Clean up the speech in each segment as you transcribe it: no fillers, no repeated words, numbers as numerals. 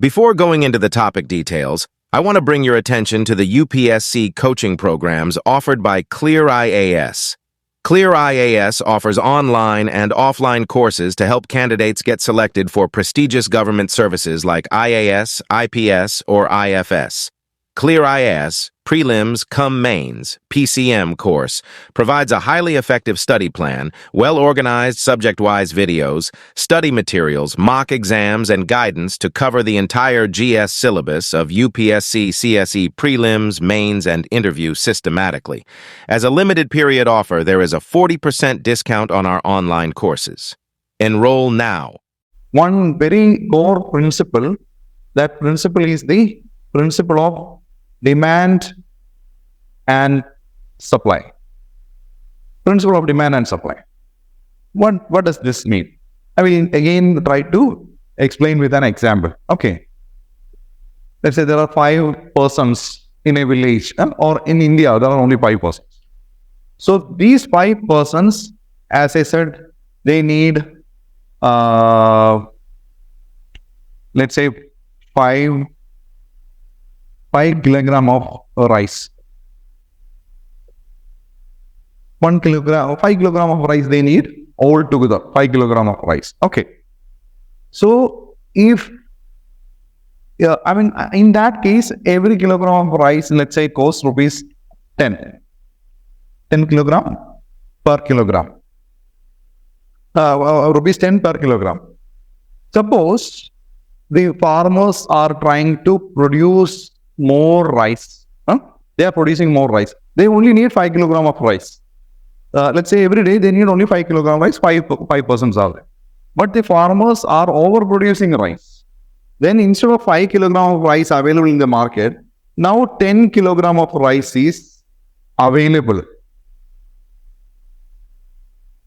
Before going into the topic details, I want to bring your attention to the UPSC coaching programs offered by ClearIAS. ClearIAS offers online and offline courses to help candidates get selected for prestigious government services like IAS, IPS, or IFS. ClearIAS, Prelims cum Mains, PCM course, provides a highly effective study plan, well-organized subject-wise videos, study materials, mock exams, and guidance to cover the entire GS syllabus of UPSC CSE Prelims, Mains, and Interview systematically. As a limited-period offer, there is a 40% discount on our online courses. Enroll now. One very core principle, that principle is the principle of demand and supply. Principle of demand and supply. What does this mean? I will again try to explain with an example. Okay. Let's say there are 5 persons in a village, or in India, there are only 5 persons. So these 5 persons, as I said, they need, let's say, 5 kilogram of rice. 1 kilogram, 5 kilogram of rice they need all together, 5 kilogram of rice. Okay. So if, in that case, every kilogram of rice, let's say, costs rupees 10 kilogram per kilogram. Rupees 10 per kilogram. Suppose the farmers are trying to produce more rice. They are producing more rice. They only need 5 kilogram of rice. Let's say every day they need only 5 kilogram rice, 5 persons are there. But the farmers are overproducing rice. Then instead of 5 kilogram of rice available in the market, now 10 kilogram of rice is available.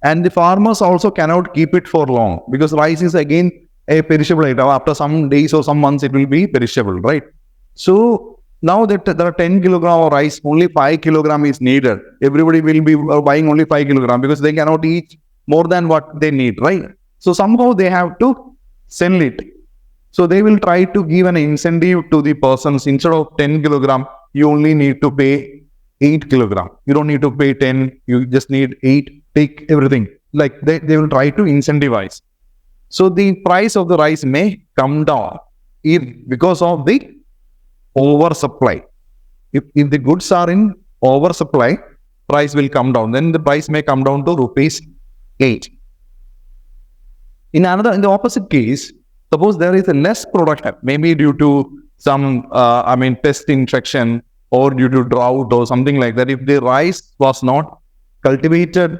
And the farmers also cannot keep it for long, because rice is again a perishable item. After some days or some months, it will be perishable, right? So now that there are 10 kilogram of rice, only 5 kilogram is needed. Everybody will be buying only 5 kilogram because they cannot eat more than what they need, right? So somehow they have to sell it. So they will try to give an incentive to the persons. Instead of 10 kilogram, you only need to pay 8 kilogram. You don't need to pay 10. You just need 8. Take everything. Like they will try to incentivize. So the price of the rice may come down because of the oversupply. If the goods are in oversupply, price will come down. Then the price may come down to rupees 8. In the opposite case, suppose there is a less production, maybe due to some pest infection or due to drought or something like that. If the rice was not cultivated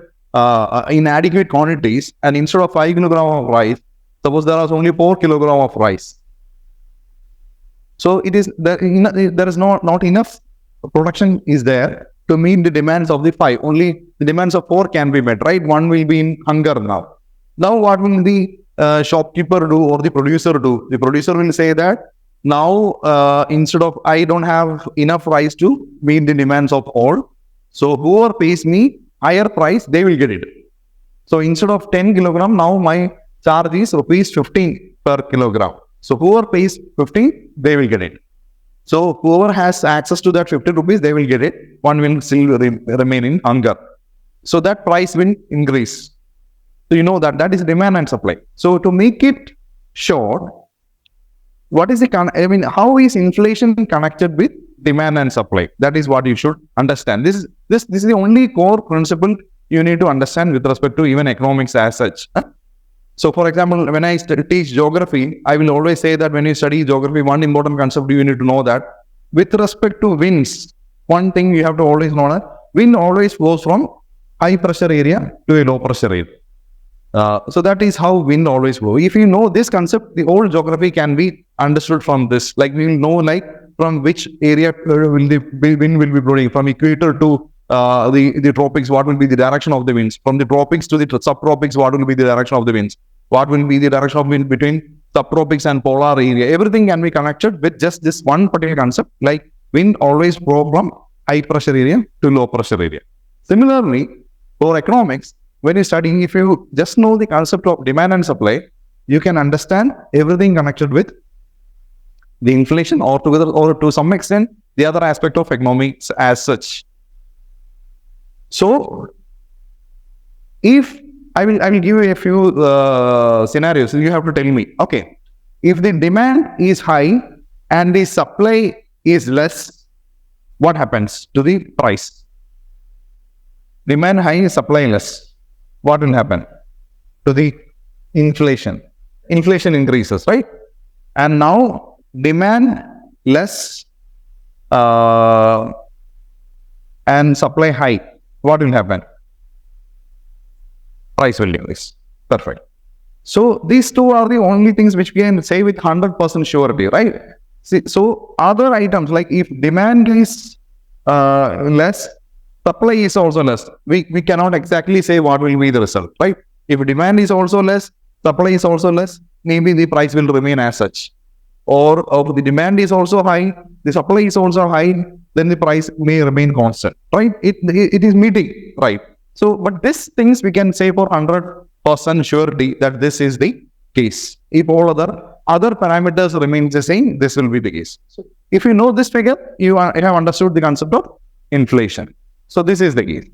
in adequate quantities, and instead of 5 kilogram of rice, suppose there was only 4 kilogram of rice. So it is there is not enough production is there to meet the demands of the 5. Only the demands of 4 can be met, right? 1 will be in hunger now. Now what will the shopkeeper do or the producer do? The producer will say that now instead of I don't have enough rice to meet the demands of all, so whoever pays me higher price, they will get it. So instead of 10 kilogram, now my charge is rupees 15 per kilogram. So whoever pays 15, they will get it. So whoever has access to that 50 rupees, they will get it. 1 will still remain in hunger. So that price will increase. So you know that is demand and supply. So to make it short, what is how is inflation connected with demand and supply? That is what you should understand. This is the only core principle you need to understand with respect to even economics as such. So for example, when I teach geography, I will always say that when you study geography, one important concept you need to know that with respect to winds, one thing you have to always know that wind always flows from high pressure area to a low pressure area. So that is how wind always flows. If you know this concept, the whole geography can be understood from this. Like we will know from which area will the wind will be blowing, from equator to the tropics, what will be the direction of the winds. From the tropics to the subtropics, what will be the direction of the winds. What will be the direction of wind between subtropics and polar area. Everything can be connected with just this one particular concept, like wind always flow from high pressure area to low pressure area. Similarly, for economics, when you're studying, if you just know the concept of demand and supply, you can understand everything connected with the inflation or to some extent the other aspect of economics as such. So if I will give you a few scenarios, you have to tell me, okay, if the demand is high and the supply is less, what happens to the price? Demand high, supply less. What will happen to the inflation? Inflation increases, right? And now demand less and supply high. What will happen? Price will decrease. Perfect. So these two are the only things which we can say with 100% surety, right? See, so other items like if demand is less, supply is also less. We cannot exactly say what will be the result, right? If demand is also less, supply is also less, maybe the price will remain as such. Or the demand is also high, the supply is also high, then the price may remain constant, right? It is meeting, right? So, but these things we can say for 100% surety that this is the case. If all other parameters remain the same, this will be the case. So, if you know this figure, you have understood the concept of inflation. So, this is the case.